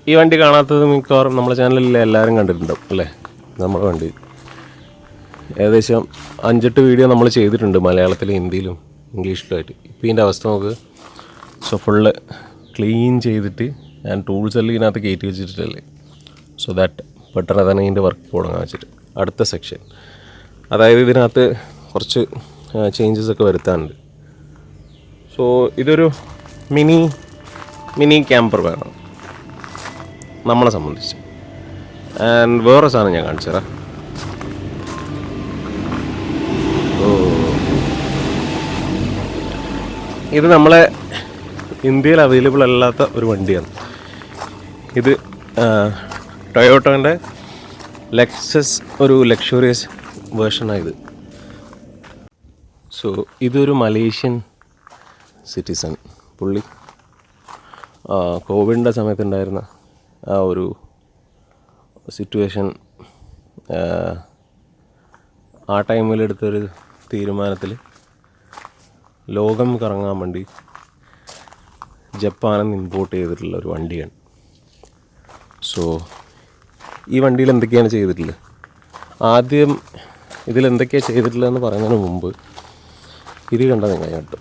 ഈ വണ്ടി കാണാത്തത് മിക്കവാറും നമ്മുടെ ചാനലിൽ എല്ലാവരും കണ്ടിട്ടുണ്ടാവും അല്ലേ. നമ്മുടെ വണ്ടി ഏകദേശം 5-8 വീഡിയോ നമ്മൾ ചെയ്തിട്ടുണ്ട്, മലയാളത്തിലും ഹിന്ദിയിലും ഇംഗ്ലീഷിലുമായിട്ട്. ഇപ്പോൾ ഇതിൻ്റെ അവസ്ഥ നോക്ക്. സോ ഫുള്ള് ക്ലീൻ ചെയ്തിട്ട് ഞാൻ ടൂൾസ് എല്ലാം ഇതിനകത്ത് കയറ്റി വെച്ചിട്ടല്ലേ, സോ ദാറ്റ് പെട്ടെന്ന് തന്നെ ഇതിൻ്റെ വർക്ക് തുടങ്ങാൻ വെച്ചിട്ട്. അടുത്ത സെക്ഷൻ, അതായത് ഇതിനകത്ത് കുറച്ച് ചേഞ്ചസ് ഒക്കെ വരുത്താനുണ്ട്. സോ ഇതൊരു മിനി ക്യാമ്പർ വേണം നമ്മളെ സംബന്ധിച്ച്. ആൻഡ് വേറെ സാധനം ഞാൻ കാണിച്ചു തരാം. ഇത് നമ്മളെ ഇന്ത്യയിൽ അവൈലബിൾ അല്ലാത്ത ഒരു വണ്ടിയാണ്. ഇത് ടൊയോട്ടോൻ്റെ ലെക്സസ് ഒരു ലക്ഷറിയസ് വേർഷനാണ് ഇത്. സോ ഇതൊരു മലേഷ്യൻ സിറ്റിസൺ. പുള്ളി കോവിഡിൻ്റെ സമയത്തുണ്ടായിരുന്ന ആ ഒരു സിറ്റുവേഷൻ, ആ ടൈമിലെടുത്തൊരു തീരുമാനത്തിൽ ലോകം കറങ്ങാൻ വേണ്ടി ജപ്പാനിൽ നിന്ന് ഇമ്പോർട്ട് ചെയ്തിട്ടുള്ള ഒരു വണ്ടിയാണ്. സോ ഈ വണ്ടിയിൽ എന്തൊക്കെയാണ് ചെയ്തിട്ടുള്ളത്, ആദ്യം ഇതിലെന്തൊക്കെയാണ് ചെയ്തിട്ടുള്ളതെന്ന് പറയുന്നതിന് മുമ്പ് ഇത് കണ്ടാൽ നിങ്ങൾ കേട്ടോ.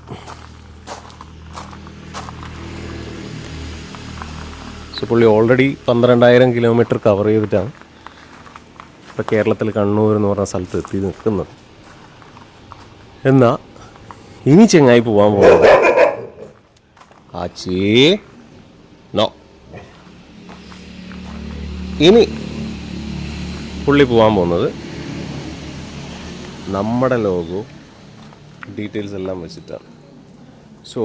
സോ പുള്ളി ഓൾറെഡി 12,000 കിലോമീറ്റർ കവർ ചെയ്തിട്ടാണ് ഇപ്പോൾ കേരളത്തിൽ കണ്ണൂർ എന്ന് പറഞ്ഞ സ്ഥലത്ത് എത്തി നിൽക്കുന്നത്. എന്നാൽ ഇനി ചെങ്ങായി പോകാൻ പോകുന്നത് നോ ഇനി പുള്ളി പോകാൻ പോകുന്നത് നമ്മുടെ ലോഗോ ഡീറ്റെയിൽസ് എല്ലാം വെച്ചിട്ടാണ്. സോ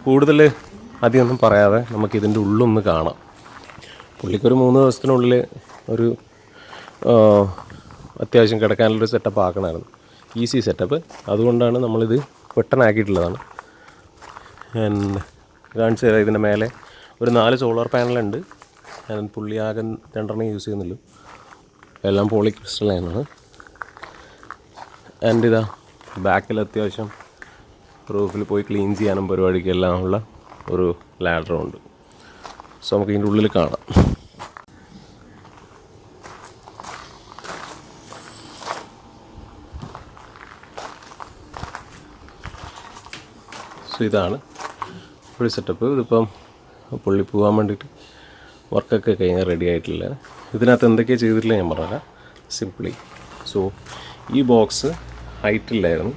കൂടുതൽ അധികമൊന്നും പറയാതെ നമുക്കിതിൻ്റെ ഉള്ളൊന്ന് കാണാം. പുള്ളിക്കൊരു 3 ദിവസത്തിനുള്ളിൽ ഒരു അത്യാവശ്യം കിടക്കാനുള്ളൊരു സെറ്റപ്പ് ആക്കണമായിരുന്നു, ഈസി സെറ്റപ്പ്. അതുകൊണ്ടാണ് നമ്മളിത് പെട്ടെന്നാക്കിയിട്ടുള്ളതാണ്. കാണിച്ചു തരാം. ഇതിൻ്റെ മേലെ ഒരു 4 സോളാർ പാനലുണ്ട്. പുള്ളി ആകെ 2 യൂസ് ചെയ്യുന്നുള്ളൂ, എല്ലാം പോളി ക്രിസ്റ്റലൈനാണ്. ആൻഡ് ഇതാ ബാക്കിൽ അത്യാവശ്യം റൂഫിൽ പോയി ക്ലീൻ ചെയ്യാനും പരിപാടിക്കെല്ലാം ഉള്ള ഒരു ലാഡറും ഉണ്ട്. സോ നമുക്ക് ഇതിൻ്റെ ഉള്ളിൽ കാണാം. സോ ഇതാണ് ഒരു സെറ്റപ്പ്. ഇതിപ്പം പുള്ളി പോകാൻ വേണ്ടിയിട്ട് വർക്കൊക്കെ കഴിഞ്ഞാൽ റെഡി ആയിട്ടില്ല. ഇതിനകത്ത് എന്തൊക്കെയാണ് ചെയ്തിട്ടില്ല ഞാൻ പറഞ്ഞുതരാം സിംപ്ലി. സോ ഈ ബോക്സ് ഹൈറ്റില്ലായിരുന്നു,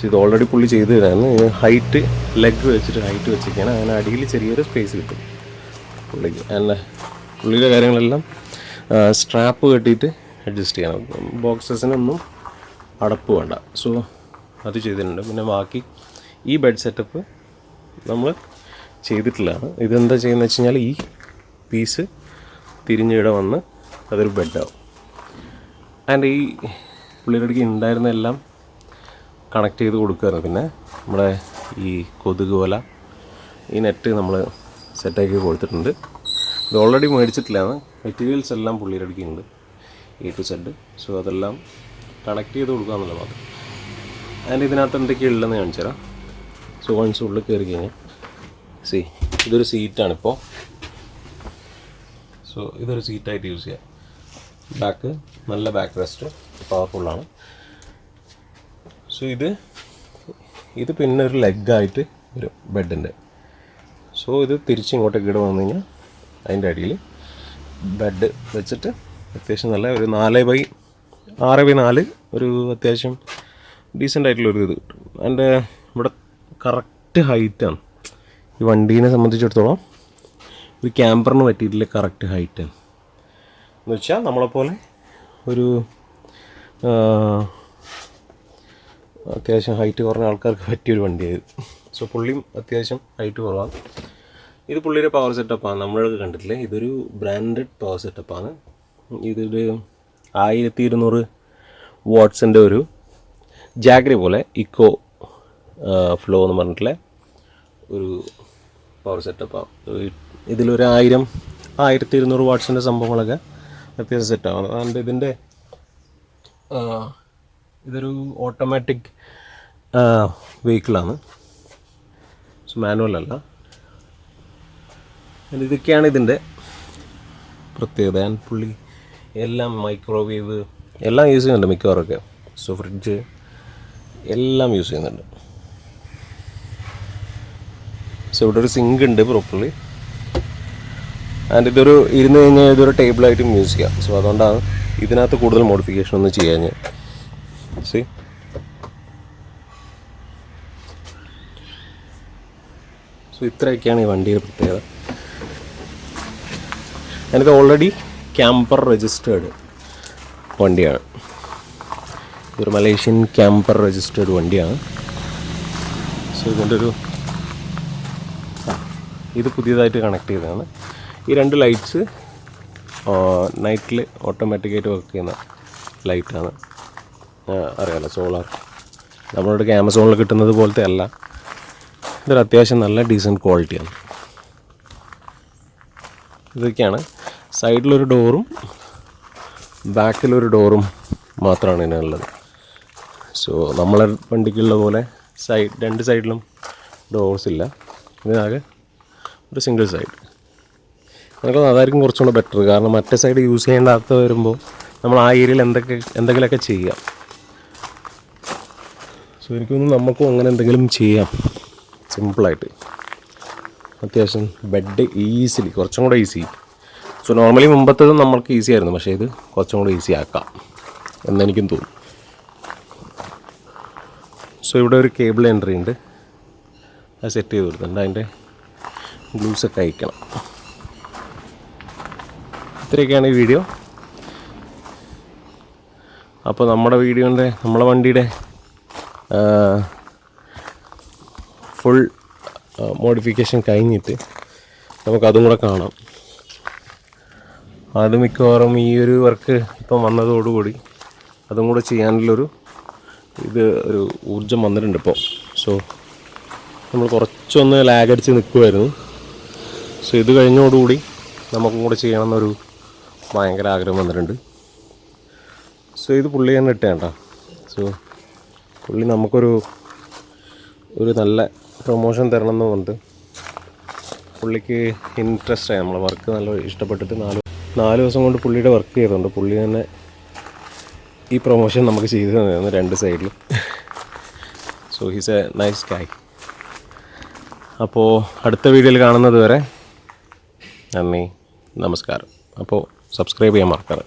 ഇത് ഓൾറെഡി പുള്ളി ചെയ്ത് തരായിരുന്നു. ഹൈറ്റ് ലെഗ് വെച്ചിട്ട് ഹൈറ്റ് വെച്ചിരിക്കുകയാണ്. അങ്ങനെ അടിയിൽ ചെറിയൊരു സ്പേസ് കിട്ടും പുള്ളിക്ക്. ആൻഡ് പുള്ളിയുടെ കാര്യങ്ങളെല്ലാം സ്ട്രാപ്പ് കെട്ടിയിട്ട് അഡ്ജസ്റ്റ് ചെയ്യണം. ബോക്സസിനൊന്നും അടപ്പ് വേണ്ട. സോ അത് ചെയ്തിട്ടുണ്ട്. പിന്നെ ബാക്കി ഈ ബെഡ് സെറ്റപ്പ് നമ്മൾ ചെയ്തിട്ടുള്ളതാണ്. ഇതെന്താ ചെയ്യുന്നത് വെച്ച് കഴിഞ്ഞാൽ ഈ പീസ് തിരിഞ്ഞിടെ വന്ന് അതൊരു ബെഡാവും. ആൻഡ് ഈ പുള്ളിയുടെ അടുക്ക് ഉണ്ടായിരുന്ന എല്ലാം കണക്ട് ചെയ്ത് കൊടുക്കുകയായിരുന്നു. പിന്നെ നമ്മുടെ ഈ കൊതുക് പോലെ ഈ നെറ്റ് നമ്മൾ സെറ്റാക്കി കൊടുത്തിട്ടുണ്ട്. ഇത് ഓൾറെഡി മേടിച്ചിട്ടില്ലാണ്. മെറ്റീരിയൽസ് എല്ലാം പുള്ളിയുടെ അടുക്കുന്നുണ്ട് A to Z. സോ അതെല്ലാം കണക്ട് ചെയ്ത് കൊടുക്കുക എന്നുള്ളത് മാത്രം. ആൻഡ് ഇതിനകത്ത് എന്തൊക്കെയാണ് ഉള്ളതെന്ന് കാണിച്ചു തരാം. സോ വൺസ് ഉള്ളിൽ കയറി കഴിഞ്ഞാൽ ഇതൊരു സീറ്റാണിപ്പോൾ. സോ ഇതൊരു സീറ്റായിട്ട് യൂസ് ചെയ്യാം. ബാക്ക് നല്ല ബാക്ക് റെസ്റ്റ് പവർഫുള്ളാണ്. സോ ഇത് പിന്നെ ഒരു ലെഗായിട്ട് വരും ബെഡിൻ്റെ. സോ ഇത് തിരിച്ചിങ്ങോട്ടേക്ക് ഇവിടെ വന്നു കഴിഞ്ഞാൽ അതിൻ്റെ അടിയിൽ ബെഡ് വെച്ചിട്ട് അത്യാവശ്യം നല്ല ഒരു 6x4 ഒരു അത്യാവശ്യം ഡീസൻ്റ് ആയിട്ടുള്ളൊരു ഇത് കിട്ടും. അതിൻ്റെ ഇവിടെ കറക്റ്റ് ഹൈറ്റാണ്. ഈ വണ്ടീനെ സംബന്ധിച്ചിടത്തോളം ഒരു ക്യാമ്പറിന് പറ്റിയിട്ടില്ല, കറക്റ്റ് ഹൈറ്റാണ്. എന്ന് വെച്ചാൽ നമ്മളെപ്പോലെ ഒരു അത്യാവശ്യം ഹൈറ്റ് കുറഞ്ഞ ആൾക്കാർക്ക് പറ്റിയൊരു വണ്ടിയായത്. സോ പുള്ളിയും അത്യാവശ്യം ഹൈറ്റ് കുറവാണ്. ഇത് പുള്ളിയുടെ പവർ സെറ്റപ്പാണ്, നമ്മളൊക്കെ കണ്ടിട്ടില്ലേ. ഇതൊരു ബ്രാൻഡഡ് പവർ സെറ്റപ്പാണ്. ഇതൊരു 1200 വാട്ട്സിൻ്റെ ഒരു ജാഗ്രി പോലെ ഇക്കോ ഫ്ലോ എന്ന് പറഞ്ഞിട്ടുള്ള ഒരു പവർ സെറ്റപ്പാണ്. ഇതിലൊരു 1200 വാട്ട്സിൻ്റെ സംഭവങ്ങളൊക്കെ അത്യാവശ്യം സെറ്റാണ്. അതുകൊണ്ട് ഇതൊരു ഓട്ടോമാറ്റിക് വെഹിക്കിളാണ്, മാനുവൽ അല്ല. ഇതൊക്കെയാണ് ഇതിൻ്റെ പ്രത്യേകത. പുള്ളി എല്ലാം മൈക്രോവേവ് എല്ലാം യൂസ് ചെയ്യുന്നുണ്ട് മിക്കവാറൊക്കെ. സോ ഫ്രിഡ്ജ് എല്ലാം യൂസ് ചെയ്യുന്നുണ്ട്. സോ ഇവിടെ ഒരു സിങ്ക് ഉണ്ട് പ്രോപ്പർലി. ആൻഡ് ഇതൊരു ഇരുന്ന് കഴിഞ്ഞാൽ ഇതൊരു ടേബിളായിട്ടും യൂസ് ചെയ്യാം. സോ അതുകൊണ്ടാണ് ഇതിനകത്ത് കൂടുതൽ മോഡിഫിക്കേഷൻ ഒന്നും ചെയ്യാൻ. സി സോ ഇത്രയൊക്കെയാണ് ഈ വണ്ടിയുടെ പ്രത്യേകത. എനിക്ക് ഓൾറെഡി ക്യാമ്പർ രജിസ്റ്റേർഡ് വണ്ടിയാണ്. ഇതൊരു മലേഷ്യൻ ക്യാമ്പർ രജിസ്റ്റേർഡ് വണ്ടിയാണ്. സോ ഇതിൻ്റെ ഇത് പുതിയതായിട്ട് കണക്ട് ചെയ്തതാണ്. ഈ 2 ലൈറ്റ്സ് നൈറ്റിൽ ഓട്ടോമാറ്റിക്കായിട്ട് വർക്ക് ചെയ്യുന്ന ലൈറ്റാണ്. അറിയാമല്ലോ, സോളാർ. നമ്മളിവിടെ ആമസോണിൽ കിട്ടുന്നത് പോലത്തെ അല്ല. ഇതൊരു അത്യാവശ്യം നല്ല ഡീസൻറ്റ് ക്വാളിറ്റിയാണ്. ഇതൊക്കെയാണ്. സൈഡിലൊരു ഡോറും ബാക്കിലൊരു ഡോറും മാത്രമാണ് ഇതിനുള്ളത്. സോ നമ്മളെ വണ്ടിക്കുള്ള പോലെ 2 സൈഡിലും ഡോർസ് ഇല്ല. ഇതിനാകെ ഒരു സിംഗിൾ സൈഡ്. നമുക്ക് അതായിരിക്കും കുറച്ചുകൂടെ ബെറ്റർ. കാരണം മറ്റേ സൈഡ് യൂസ് ചെയ്യേണ്ടാത്ത വരുമ്പോൾ നമ്മൾ ആ ഏരിയയിൽ എന്തെങ്കിലുമൊക്കെ ചെയ്യാം. സോ എനിക്കൊന്നും നമുക്കും അങ്ങനെ എന്തെങ്കിലും ചെയ്യാം സിമ്പിളായിട്ട്. അത്യാവശ്യം ബെഡ് ഈസിലി, കുറച്ചും കൂടെ ഈസി. സോ നോർമലി മുമ്പത്തതും നമ്മൾക്ക് ഈസി ആയിരുന്നു, പക്ഷേ ഇത് കുറച്ചും കൂടെ ഈസി ആക്കാം എന്നെനിക്കും തോന്നും. സോ ഇവിടെ ഒരു കേബിൾ എൻട്രി ഉണ്ട്, അത് സെറ്റ് ചെയ്ത് കൊടുത്തിട്ടുണ്ട്. അതിൻ്റെ ഗ്ലൂസൊക്കെ അയക്കണം. ഇത്രയൊക്കെയാണ് ഈ വീഡിയോ. അപ്പോൾ നമ്മളെ വണ്ടിയുടെ ഫുൾ മോഡിഫിക്കേഷൻ കഴിഞ്ഞിട്ട് നമുക്കതും കൂടെ കാണാം. അത് മിക്കവാറും ഈ ഒരു വർക്ക് ഇപ്പം വന്നതോടുകൂടി അതും കൂടെ ചെയ്യാനുള്ളൊരു ഒരു ഊർജം വന്നിട്ടുണ്ട് ഇപ്പോൾ. സോ നമ്മൾ കുറച്ചൊന്ന് ലാഗടിച്ച് നിൽക്കുമായിരുന്നു. സോ ഇത് കഴിഞ്ഞോടുകൂടി നമുക്കും കൂടെ ചെയ്യണമെന്നൊരു ഭയങ്കര ആഗ്രഹം വന്നിട്ടുണ്ട്. സോ ഇത് പുള്ളി തന്നെ ഇട്ടേണ്ട. സോ പുള്ളി നമുക്കൊരു നല്ല പ്രൊമോഷൻ തരണമെന്നുണ്ട്. പുള്ളിക്ക് ഇൻട്രസ്റ്റ് ആയി, നമ്മളെ വർക്ക് നല്ല ഇഷ്ടപ്പെട്ടിട്ട് 4 ദിവസം കൊണ്ട് പുള്ളിയുടെ വർക്ക് ചെയ്തുകൊണ്ട് പുള്ളി തന്നെ ഈ പ്രൊമോഷൻ നമുക്ക് ചെയ്തു തന്നിരുന്നു 2 സൈഡിലും. സോ ഹീസ് എ നൈസ് ഗായ്. അപ്പോൾ അടുത്ത വീഡിയോയിൽ കാണുന്നത് വരെ നന്ദി, നമസ്കാരം. അപ്പോൾ സബ്സ്ക്രൈബ് ചെയ്യാൻ മറക്കാറ്.